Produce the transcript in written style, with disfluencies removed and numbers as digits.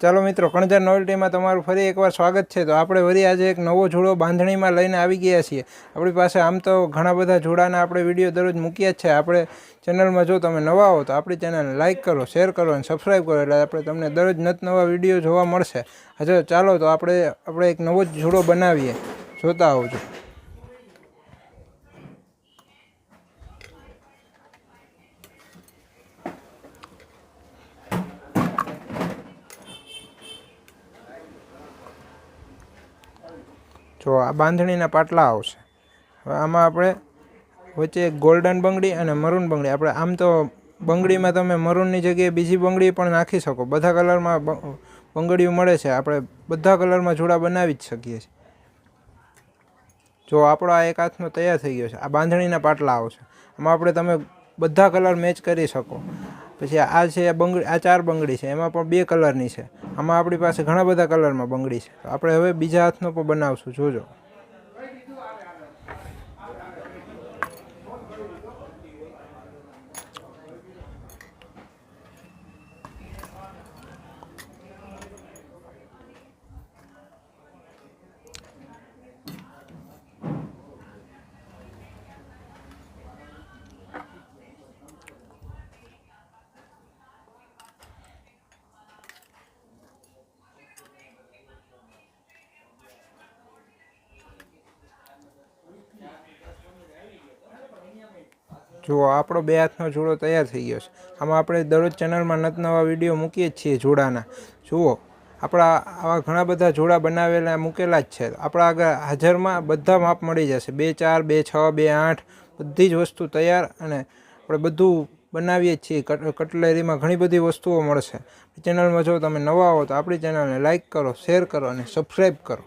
ચાલો મિત્રો, કણજાર નોવેલ્ટીમાં તમારું ફરી એકવાર સ્વાગત છે। તો આપણે વળી આજે એક નવો જોડો બાંધણીમાં લઈને આવી ગયા છીએ। આપણી પાસે આમ તો ઘણા બધા જોડાના આપણે વિડીયો દરરોજ મૂક્યા જ છે। આપણે ચેનલમાં જો તમે નવા હો તો આપણી ચેનલને લાઇક કરો, શેર કરો અને સબસ્ક્રાઈબ કરો, એટલે આપણે તમને દરરોજ નવા વિડીયો જોવા મળશે। હજુ ચાલો તો આપણે એક નવો જ જોડો બનાવીએ, જોતા આવજો। જો આ બાંધણીના પાટલા આવશે। હવે આમાં આપણે વચ્ચે ગોલ્ડન બંગડી અને મરૂન બંગડી, આપણે આમ તો બંગડીમાં તમે મરૂનની જગ્યાએ બીજી બંગડી પણ નાખી શકો। બધા કલરમાં બંગડીઓ મળે છે, આપણે બધા કલરમાં જોડા બનાવી જ શકીએ છીએ। જો આપણો આ એક હાથનો તૈયાર થઈ ગયો છે। આ બાંધણીના પાટલા આવશે, આમાં આપણે તમે બધા કલર મેચ કરી શકો। પછી આ છે બંગડી, આ 4 બંગડી છે, એમાં પણ 2 કલરની છે। આમાં આપણી પાસે ઘણા બધા કલરમાં બંગડી છે। તો આપણે હવે બીજા હાથનો પણ બનાવશું, જોજો। જુઓ આપણો 2 હાથનો જોડો તૈયાર થઈ ગયો છે। આમાં આપણે દરરોજ ચેનલમાં નવા વિડીયો મૂકીએ જ છીએ જોડાના। જુઓ આપણા આવા ઘણા બધા જોડા બનાવેલા મૂકેલા જ છે। આપણા આગળ હાજરમાં બધા માપ મળી જશે, 2 4 2 6 2 8 બધી જ વસ્તુ તૈયાર, અને આપણે બધું બનાવીએ જ છીએ। કટલેરીમાં ઘણી બધી વસ્તુઓ મળશે। ચેનલમાં જો તમે નવા હો તો આપણી ચેનલને લાઇક કરો, શેર કરો અને સબસ્ક્રાઈબ કરો।